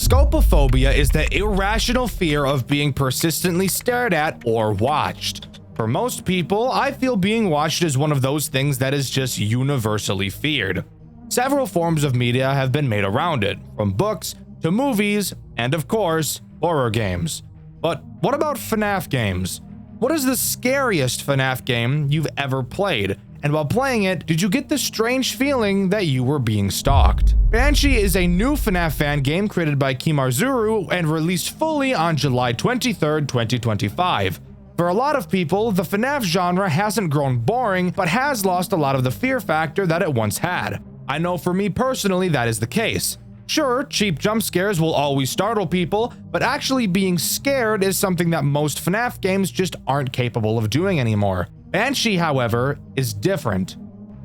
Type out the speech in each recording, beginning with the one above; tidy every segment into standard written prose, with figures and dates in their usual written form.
Scopophobia is the irrational fear of being persistently stared at or watched. For most people, I feel being watched is one of those things that is just universally feared. Several forms of media have been made around it, from books to movies, and of course, horror games. But what about FNAF games? What is the scariest FNAF game you've ever played? And while playing it, did you get the strange feeling that you were being stalked? Banshee is a new FNAF fan game created by Kimarzuru and released fully on July 23rd, 2025. For a lot of people, the FNAF genre hasn't grown boring, but has lost a lot of the fear factor that it once had. I know for me personally that is the case. Sure, cheap jump scares will always startle people, but actually being scared is something that most FNAF games just aren't capable of doing anymore. Banshee, however, is different.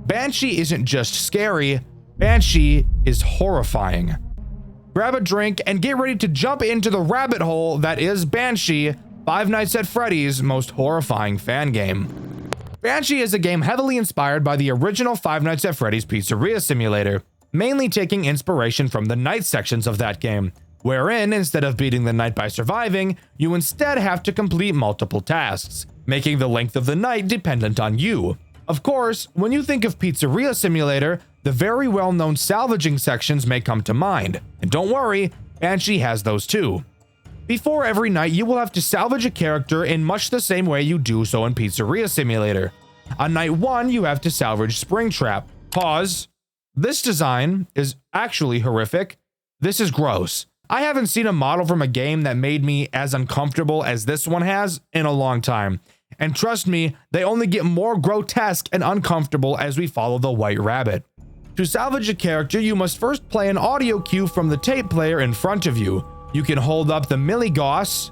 Banshee isn't just scary, Banshee is horrifying. Grab a drink and get ready to jump into the rabbit hole that is Banshee, Five Nights at Freddy's most horrifying fan game. Banshee is a game heavily inspired by the original Five Nights at Freddy's Pizzeria Simulator, mainly taking inspiration from the night sections of that game, wherein instead of beating the night by surviving, you instead have to complete multiple tasks, making the length of the night dependent on you. Of course, when you think of Pizzeria Simulator, the very well-known salvaging sections may come to mind, and don't worry, Banshee has those too. Before every night, you will have to salvage a character in much the same way you do so in Pizzeria Simulator. On night 1, you have to salvage Springtrap. Pause. This design is actually horrific. This is gross. I haven't seen a model from a game that made me as uncomfortable as this one has in a long time. And trust me, they only get more grotesque and uncomfortable as we follow the white rabbit. To salvage a character, you must first play an audio cue from the tape player in front of you. You can hold up the miliguas,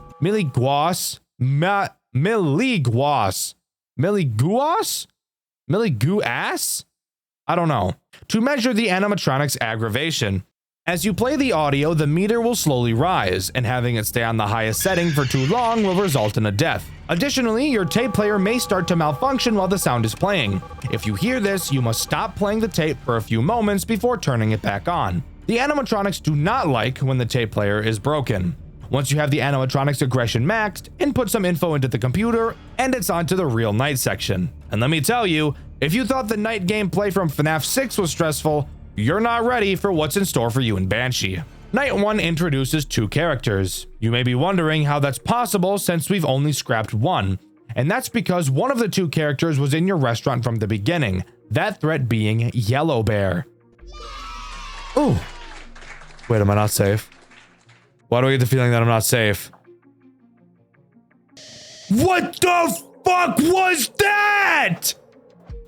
I don't know, to measure the animatronic's aggravation. As you play the audio, the meter will slowly rise, and having it stay on the highest setting for too long will result in a death. Additionally, your tape player may start to malfunction while the sound is playing. If you hear this, you must stop playing the tape for a few moments before turning it back on. The animatronics do not like when the tape player is broken. Once you have the animatronics aggression maxed, input some info into the computer, and it's on to the real night section. And let me tell you, if you thought the night gameplay from FNAF 6 was stressful, you're not ready for what's in store for you in Banshee. Night 1 introduces 2 characters. You may be wondering how that's possible since we've only scrapped one. And that's because one of the 2 characters was in your restaurant from the beginning, that threat being Yellow Bear. Ooh. Wait, am I not safe? Why do I get the feeling that I'm not safe? What the fuck was that?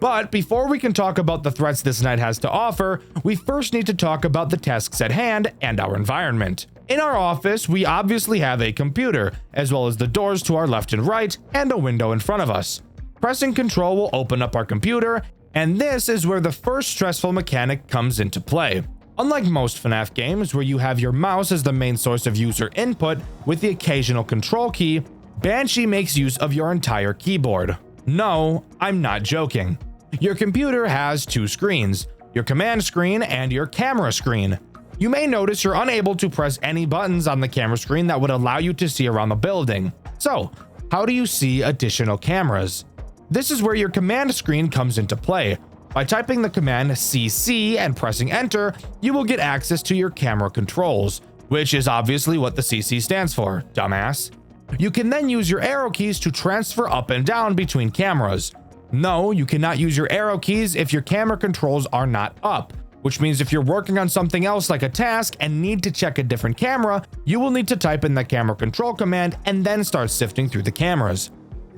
But before we can talk about the threats this night has to offer, we first need to talk about the tasks at hand and our environment. In our office, we obviously have a computer, as well as the doors to our left and right, and a window in front of us. Pressing Control will open up our computer, and this is where the first stressful mechanic comes into play. Unlike most FNAF games, where you have your mouse as the main source of user input with the occasional control key, Banshee makes use of your entire keyboard. No, I'm not joking. Your computer has 2 screens, your command screen and your camera screen. You may notice you're unable to press any buttons on the camera screen that would allow you to see around the building. So, how do you see additional cameras? This is where your command screen comes into play. By typing the command CC and pressing enter, you will get access to your camera controls, which is obviously what the CC stands for, dumbass. You can then use your arrow keys to transfer up and down between cameras. No, you cannot use your arrow keys if your camera controls are not up, which means if you're working on something else like a task and need to check a different camera, you will need to type in the camera control command and then start sifting through the cameras.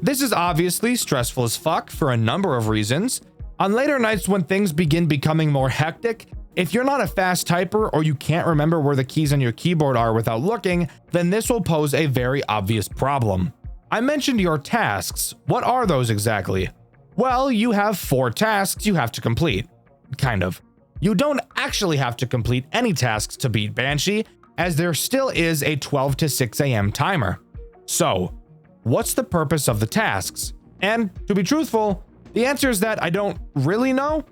This is obviously stressful as fuck for a number of reasons. On later nights when things begin becoming more hectic, if you're not a fast typer or you can't remember where the keys on your keyboard are without looking, then this will pose a very obvious problem. I mentioned your tasks. What are those exactly? Well, you have 4 tasks you have to complete. Kind of. You don't actually have to complete any tasks to beat Banshee, as there still is a 12 to 6 a.m. timer. So, what's the purpose of the tasks? And to be truthful, the answer is that I don't really know.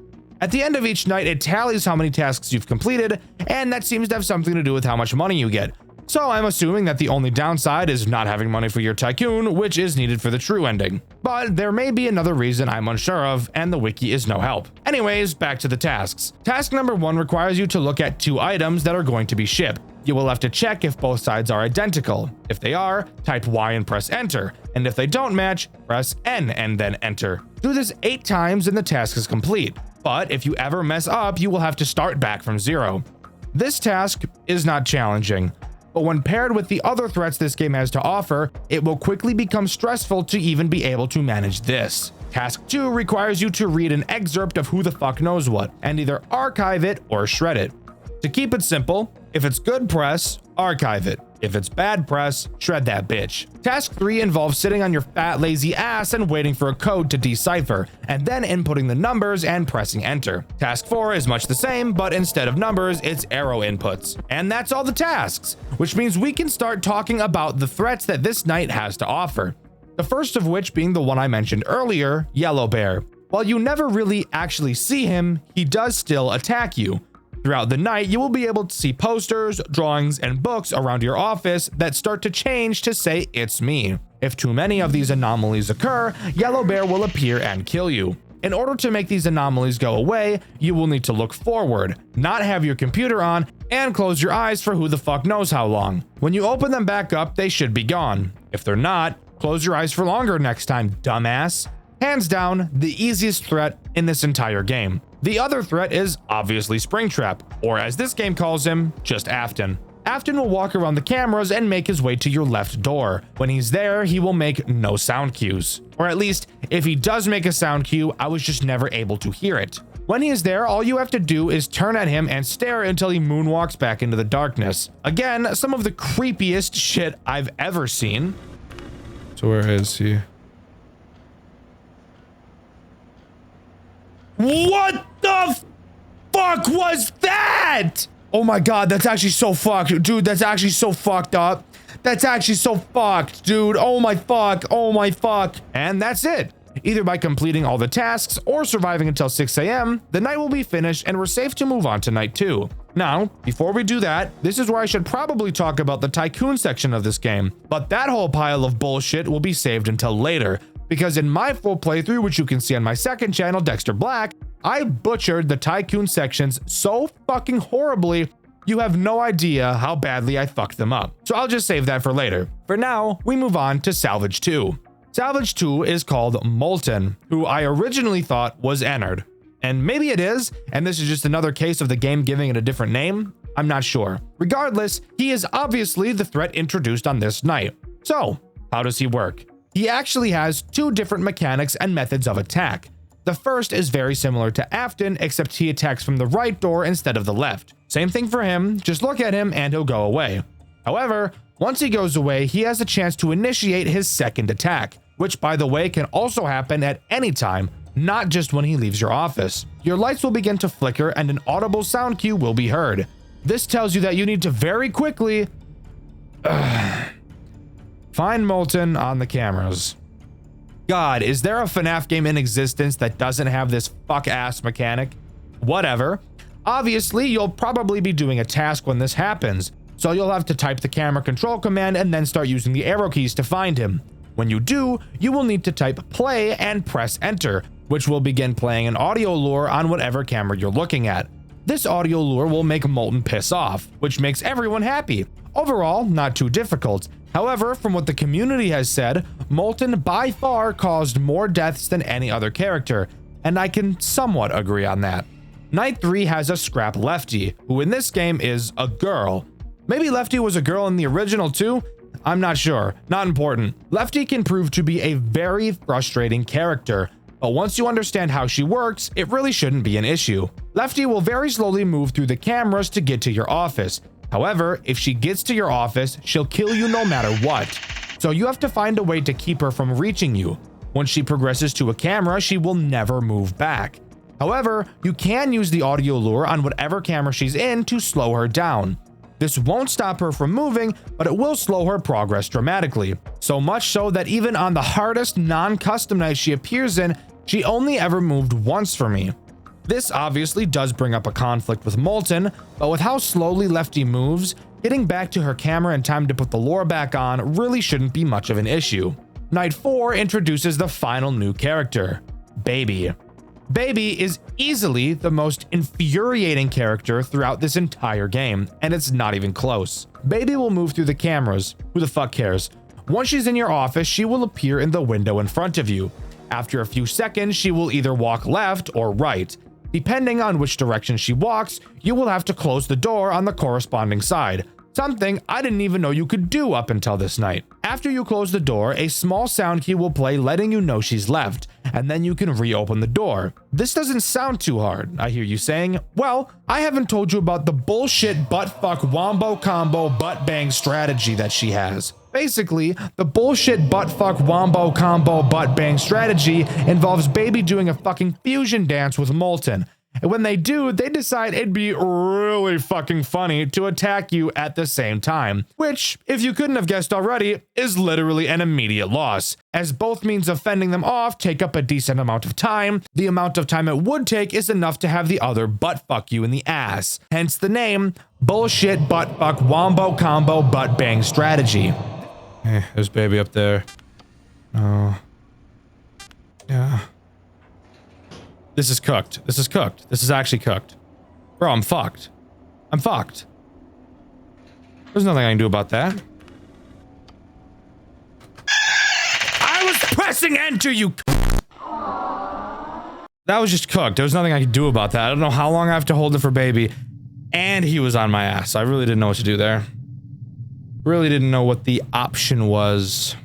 At the end of each night, it tallies how many tasks you've completed, and that seems to have something to do with how much money you get. So I'm assuming that the only downside is not having money for your Tycoon, which is needed for the true ending. But there may be another reason I'm unsure of, and the wiki is no help. Anyways, back to the tasks. Task number 1 requires you to look at 2 items that are going to be shipped. You will have to check if both sides are identical. If they are, type Y and press enter. And if they don't match, press N and then enter. Do this 8 times and the task is complete. But if you ever mess up, you will have to start back from 0. This task is not challenging, but when paired with the other threats this game has to offer, it will quickly become stressful to even be able to manage this. Task 2 requires you to read an excerpt of Who the Fuck Knows What, and either archive it or shred it. To keep it simple, if it's good press, archive it. If it's bad press, shred that bitch. Task 3 involves sitting on your fat lazy ass and waiting for a code to decipher, and then inputting the numbers and pressing enter. Task 4 is much the same, but instead of numbers, it's arrow inputs. And that's all the tasks, which means we can start talking about the threats that this night has to offer. The first of which being the one I mentioned earlier, Yellow Bear. While you never really actually see him, he does still attack you. Throughout the night, you will be able to see posters, drawings, and books around your office that start to change to say "It's me." If too many of these anomalies occur, Yellow Bear will appear and kill you. In order to make these anomalies go away, you will need to look forward, not have your computer on, and close your eyes for who the fuck knows how long. When you open them back up, they should be gone. If they're not, close your eyes for longer next time, dumbass. Hands down, the easiest threat in this entire game. The other threat is obviously Springtrap, or as this game calls him, just Afton. Afton will walk around the cameras and make his way to your left door. When he's there, he will make no sound cues. Or at least, if he does make a sound cue, I was just never able to hear it. When he is there, all you have to do is turn at him and stare until he moonwalks back into the darkness. Again, some of the creepiest shit I've ever seen. So where is he? What the fuck was that? Oh my god, that's actually so fucked. Dude, that's actually so fucked up. That's actually so fucked, dude. Oh my fuck. Oh my fuck. And that's it. Either by completing all the tasks or surviving until 6 a.m., the night will be finished and we're safe to move on to night 2. Now, before we do that, this is where I should probably talk about the Tycoon section of this game, but that whole pile of bullshit will be saved until later, because in my full playthrough, which you can see on my second channel, Dexter Black, I butchered the Tycoon sections so fucking horribly, you have no idea how badly I fucked them up. So I'll just save that for later. For now, we move on to Salvage 2. Salvage 2 is called Molten, who I originally thought was Ennard. And maybe it is, and this is just another case of the game giving it a different name. I'm not sure. Regardless, he is obviously the threat introduced on this night. So, how does he work? He actually has 2 different mechanics and methods of attack. The first is very similar to Afton, except he attacks from the right door instead of the left. Same thing for him, just look at him and he'll go away. However, once he goes away, he has a chance to initiate his second attack, which by the way can also happen at any time, not just when he leaves your office. Your lights will begin to flicker and an audible sound cue will be heard. This tells you that you need to very quickly find Molten on the cameras. God, is there a FNAF game in existence that doesn't have this fuck-ass mechanic? Whatever. Obviously, you'll probably be doing a task when this happens, so you'll have to type the camera control command and then start using the arrow keys to find him. When you do, you will need to type play and press enter, which will begin playing an audio lure on whatever camera you're looking at. This audio lure will make Molten piss off, which makes everyone happy. Overall, not too difficult. However, from what the community has said, Molten by far caused more deaths than any other character, and I can somewhat agree on that. Night 3 has a scrap Lefty, who in this game is a girl. Maybe Lefty was a girl in the original too? I'm not sure, not important. Lefty can prove to be a very frustrating character, but once you understand how she works, it really shouldn't be an issue. Lefty will very slowly move through the cameras to get to your office. However, if she gets to your office, she'll kill you no matter what. So you have to find a way to keep her from reaching you. Once she progresses to a camera, she will never move back. However, you can use the audio lure on whatever camera she's in to slow her down. This won't stop her from moving, but it will slow her progress dramatically. So much so that even on the hardest non-custom night she appears in, she only ever moved once for me. This obviously does bring up a conflict with Molten, but with how slowly Lefty moves, getting back to her camera in time to put the lore back on really shouldn't be much of an issue. Night 4 introduces the final new character, Baby. Baby is easily the most infuriating character throughout this entire game, and it's not even close. Baby will move through the cameras. Who the fuck cares? Once she's in your office, she will appear in the window in front of you. After a few seconds, she will either walk left or right. Depending on which direction she walks, you will have to close the door on the corresponding side. Something I didn't even know you could do up until this night. After you close the door, a small sound key will play letting you know she's left, and then you can reopen the door. This doesn't sound too hard, I hear you saying. Well, I haven't told you about the bullshit butt-fuck wombo combo butt-bang strategy that she has. Basically, the bullshit butt-fuck wombo combo butt-bang strategy involves Baby doing a fucking fusion dance with Molten. And when they do, they decide it'd be really fucking funny to attack you at the same time, which, if you couldn't have guessed already, is literally an immediate loss, as both means of fending them off take up a decent amount of time. The amount of time it would take is enough to have the other butt fuck you in the ass, hence the name, bullshit butt fuck wombo combo butt bang strategy. There's Baby up there. Oh. Yeah. This is cooked. This is cooked. This is actually cooked. Bro, I'm fucked. I'm fucked. There's nothing I can do about that. I was pressing enter, you. That was just cooked. There was nothing I could do about that. I don't know how long I have to hold it for Baby. And he was on my ass. I really didn't know what to do there. Really didn't know what the option was.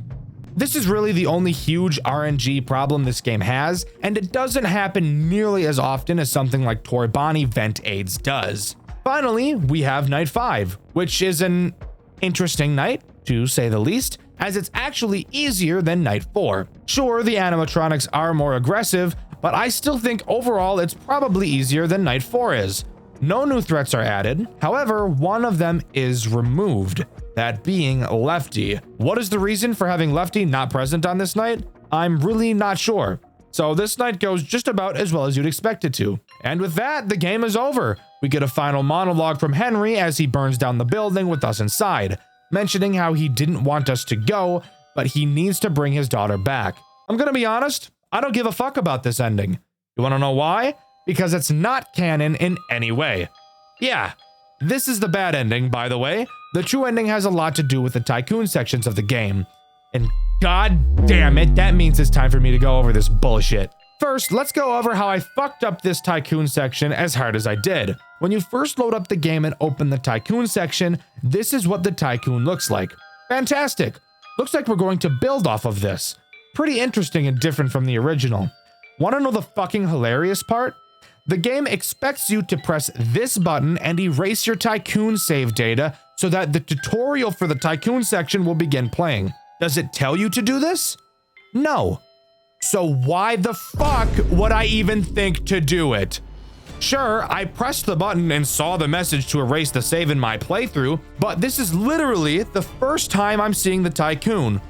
This is really the only huge RNG problem this game has, and it doesn't happen nearly as often as something like Torbani Vent AIDS does. Finally, we have Night 5, which is an interesting night, to say the least, as it's actually easier than Night 4. Sure, the animatronics are more aggressive, but I still think overall it's probably easier than Night 4 is. No new threats are added, however, one of them is removed. That being Lefty. What is the reason for having Lefty not present on this night? I'm really not sure. So this night goes just about as well as you'd expect it to. And with that, the game is over. We get a final monologue from Henry as he burns down the building with us inside, mentioning how he didn't want us to go, but he needs to bring his daughter back. I'm gonna be honest, I don't give a fuck about this ending. You wanna know why? Because it's not canon in any way. Yeah, this is the bad ending, by the way. The true ending has a lot to do with the Tycoon sections of the game. And god damn it, that means it's time for me to go over this bullshit. First, let's go over how I fucked up this Tycoon section as hard as I did. When you first load up the game and open the Tycoon section, this is what the Tycoon looks like. Fantastic. Looks like we're going to build off of this. Pretty interesting and different from the original. Wanna know the fucking hilarious part? The game expects you to press this button and erase your Tycoon save data so that the tutorial for the Tycoon section will begin playing. Does it tell you to do this? No. So why the fuck would I even think to do it? Sure, I pressed the button and saw the message to erase the save in my playthrough, but this is literally the first time I'm seeing the Tycoon.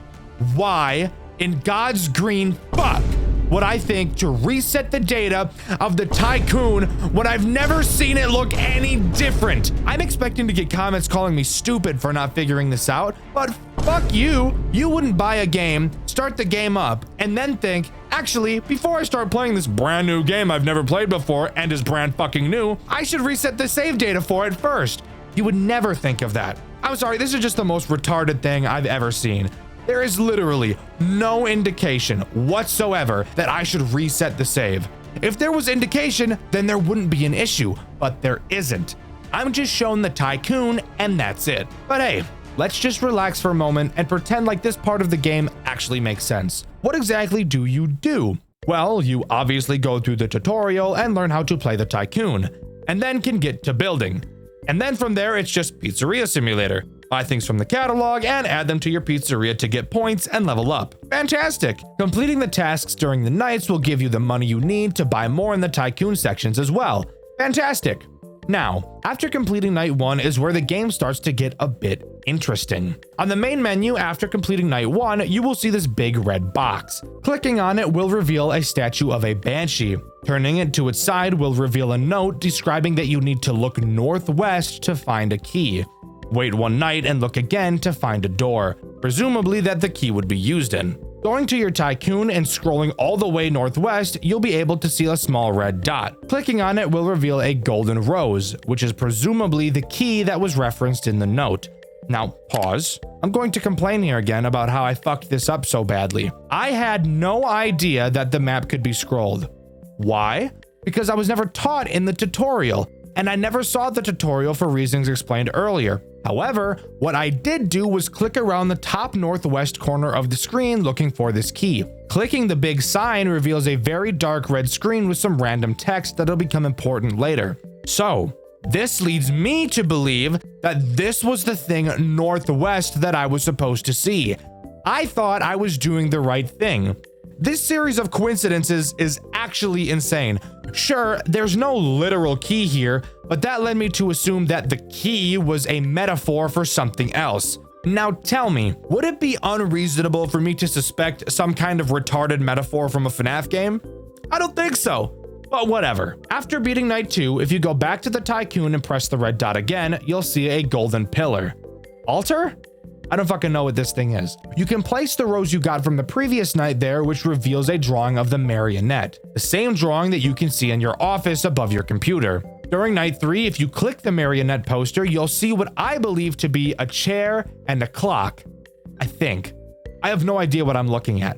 Why in God's green fuck would I think to reset the data of the Tycoon when I've never seen it look any different? I'm expecting to get comments calling me stupid for not figuring this out, but fuck you. You wouldn't buy a game, start the game up, and then think, actually, before I start playing this brand new game I've never played before and is brand fucking new, I should reset the save data for it first. You would never think of that. I'm sorry, this is just the most retarded thing I've ever seen. There is literally no indication whatsoever that I should reset the save. If there was indication, then there wouldn't be an issue, but there isn't. I'm just shown the Tycoon and that's it. But hey, let's just relax for a moment and pretend like this part of the game actually makes sense. What exactly do you do? Well, you obviously go through the tutorial and learn how to play the Tycoon, and then can get to building. And then from there, it's just Pizzeria Simulator. Buy things from the catalog and add them to your pizzeria to get points and level up. Fantastic! Completing the tasks during the nights will give you the money you need to buy more in the Tycoon sections as well. Fantastic! Now, after completing night 1 is where the game starts to get a bit interesting. On the main menu, after completing night 1, you will see this big red box. Clicking on it will reveal a statue of a Banshee. Turning it to its side will reveal a note describing that you need to look northwest to find a key. Wait one night and look again to find a door, presumably that the key would be used in. Going to your Tycoon and scrolling all the way northwest, you'll be able to see a small red dot. Clicking on it will reveal a golden rose, which is presumably the key that was referenced in the note. Now, pause. I'm going to complain here again about how I fucked this up so badly. I had no idea that the map could be scrolled. Why? Because I was never taught in the tutorial, and I never saw the tutorial for reasons explained earlier. However, what I did do was click around the top northwest corner of the screen looking for this key. Clicking the big sign reveals a very dark red screen with some random text that'll become important later. So, this leads me to believe that this was the thing northwest that I was supposed to see. I thought I was doing the right thing. This series of coincidences is actually insane. Sure, there's no literal key here, but that led me to assume that the key was a metaphor for something else. Now tell me, would it be unreasonable for me to suspect some kind of retarded metaphor from a FNAF game? I don't think so, but whatever. After beating night 2, if you go back to the Tycoon and press the red dot again, you'll see a golden pillar. Altar? I don't fucking know what this thing is. You can place the rose you got from the previous night there, which reveals a drawing of the marionette, the same drawing that you can see in your office above your computer. During night 3, if you click the marionette poster, you'll see what I believe to be a chair and a clock. I think. I have no idea what I'm looking at.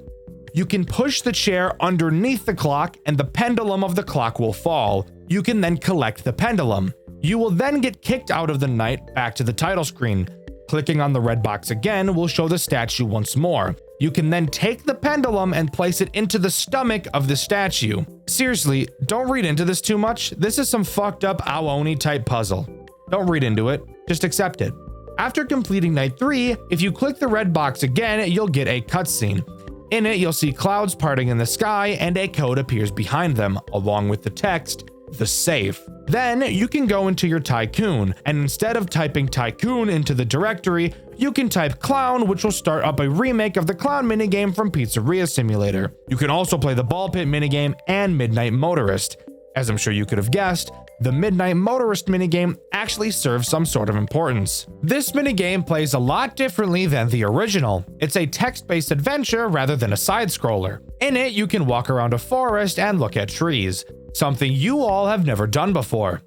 You can push the chair underneath the clock and the pendulum of the clock will fall. You can then collect the pendulum. You will then get kicked out of the night back to the title screen. Clicking on the red box again will show the statue once more. You can then take the pendulum and place it into the stomach of the statue. Seriously, don't read into this too much. This is some fucked up Aoni type puzzle. Don't read into it, just accept it. After completing night 3, if you click the red box again, you'll get a cutscene. In it, you'll see clouds parting in the sky and a code appears behind them, along with the text, "The safe." Then you can go into your Tycoon, and instead of typing Tycoon into the directory, you can type clown, which will start up a remake of the clown minigame from Pizzeria Simulator. You can also play the ball pit minigame and Midnight Motorist. As I'm sure you could have guessed, the Midnight Motorist minigame actually serves some sort of importance. This minigame plays a lot differently than the original. It's a text-based adventure rather than a side-scroller. In it, you can walk around a forest and look at trees, something you all have never done before.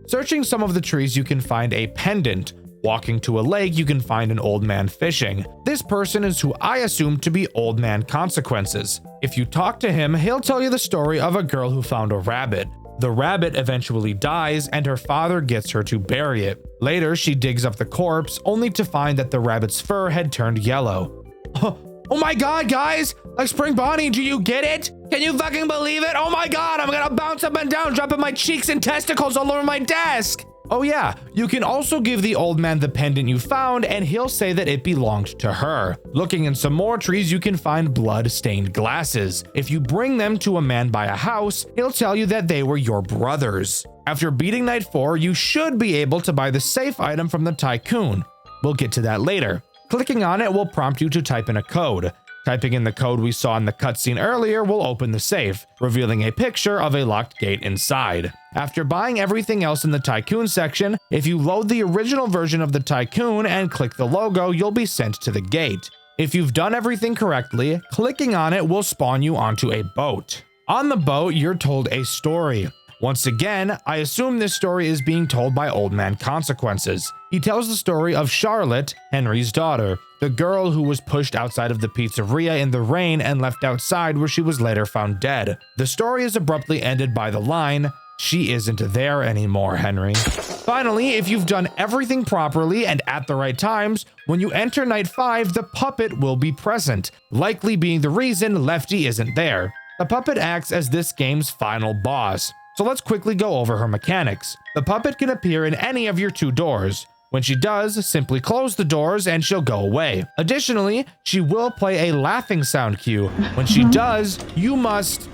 Searching some of the trees, you can find a pendant. Walking to a lake, you can find an old man fishing. This person is who I assume to be Old Man Consequences. If you talk to him, he'll tell you the story of a girl who found a rabbit. The rabbit eventually dies and her father gets her to bury it. Later, she digs up the corpse only to find that the rabbit's fur had turned yellow. Oh my god, guys! Like Spring Bonnie, do you get it? Can you fucking believe it? Oh my god, I'm gonna bounce up and down, dropping my cheeks and testicles all over my desk! Oh yeah, you can also give the old man the pendant you found and he'll say that it belonged to her. Looking in some more trees, you can find blood-stained glasses. If you bring them to a man by a house, he'll tell you that they were your brothers. After beating night 4, you should be able to buy the safe item from the Tycoon. We'll get to that later. Clicking on it will prompt you to type in a code. Typing in the code we saw in the cutscene earlier will open the safe, revealing a picture of a locked gate inside. After buying everything else in the Tycoon section, if you load the original version of the Tycoon and click the logo, you'll be sent to the gate. If you've done everything correctly, clicking on it will spawn you onto a boat. On the boat, you're told a story. Once again, I assume this story is being told by Old Man Consequences. He tells the story of Charlotte, Henry's daughter, the girl who was pushed outside of the pizzeria in the rain and left outside where she was later found dead. The story is abruptly ended by the line, "She isn't there anymore, Henry." Finally, if you've done everything properly and at the right times, when you enter night 5, the puppet will be present, likely being the reason Lefty isn't there. The puppet acts as this game's final boss. So let's quickly go over her mechanics. The puppet can appear in any of your 2 doors. When she does, simply close the doors and she'll go away. Additionally, she will play a laughing sound cue. When she does, you must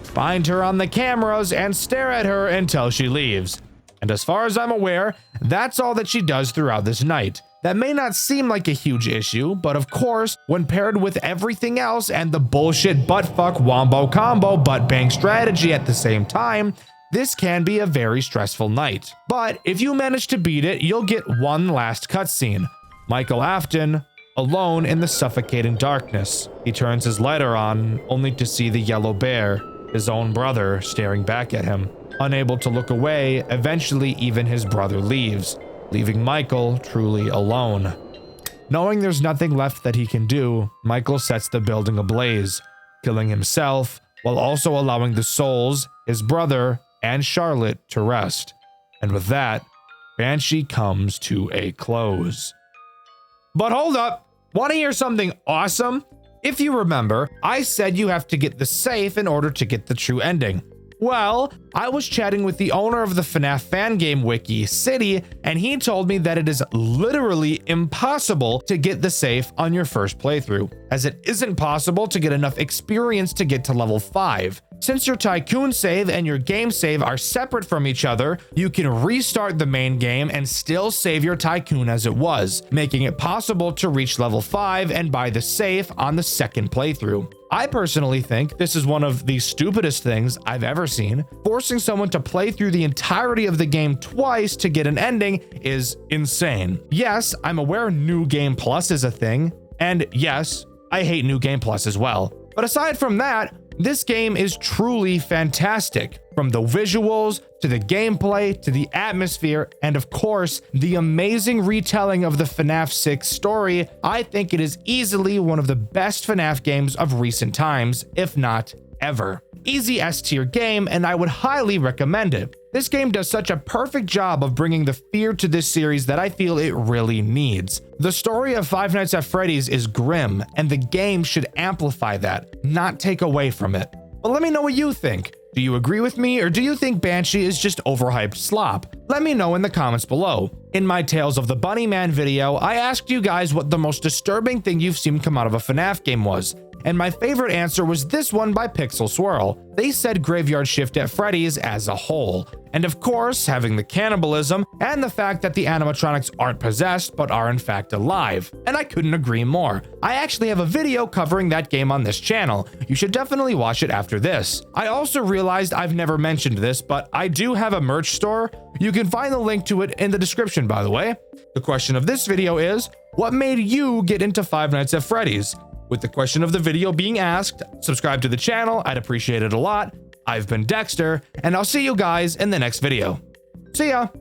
find her on the cameras and stare at her until she leaves. And as far as I'm aware, that's all that she does throughout this night. That may not seem like a huge issue, but of course, when paired with everything else and the bullshit buttfuck wombo combo butt bang strategy at the same time, this can be a very stressful night. But if you manage to beat it, you'll get one last cutscene. Michael Afton, alone in the suffocating darkness. He turns his lighter on, only to see the yellow bear, his own brother, staring back at him. Unable to look away, eventually even his brother leaves, leaving Michael truly alone. Knowing there's nothing left that he can do, Michael sets the building ablaze, killing himself while also allowing the souls, his brother, and Charlotte to rest. And with that, Banshee comes to a close. But hold up, want to hear something awesome? If you remember, I said you have to get the safe in order to get the true ending. Well, I was chatting with the owner of the FNAF fan game wiki, City, and he told me that it is literally impossible to get the safe on your first playthrough, as it isn't possible to get enough experience to get to level 5. Since your Tycoon save and your game save are separate from each other, you can restart the main game and still save your Tycoon as it was, making it possible to reach level 5 and buy the safe on the second playthrough. I personally think this is one of the stupidest things I've ever seen. Forcing someone to play through the entirety of the game twice to get an ending is insane. Yes, I'm aware New Game Plus is a thing, and yes, I hate New Game Plus as well. But aside from that, this game is truly fantastic. From the visuals, to the gameplay, to the atmosphere, and of course, the amazing retelling of the FNAF 6 story, I think it is easily one of the best FNAF games of recent times, if not ever. Easy S-tier game, and I would highly recommend it. This game does such a perfect job of bringing the fear to this series that I feel it really needs. The story of Five Nights at Freddy's is grim, and the game should amplify that, not take away from it. But let me know what you think. Do you agree with me, or do you think Banshee is just overhyped slop? Let me know in the comments below. In my Tales of the Bunny Man video, I asked you guys what the most disturbing thing you've seen come out of a FNAF game was, and my favorite answer was this one by Pixel Swirl. They said Graveyard Shift at Freddy's as a whole. And of course, having the cannibalism and the fact that the animatronics aren't possessed but are in fact alive. And I couldn't agree more. I actually have a video covering that game on this channel. You should definitely watch it after this. I also realized I've never mentioned this, but I do have a merch store. You can find the link to it in the description, by the way. The question of this video is, what made you get into Five Nights at Freddy's? With the question of the video being asked, subscribe to the channel, I'd appreciate it a lot. I've been Dexter, and I'll see you guys in the next video. See ya!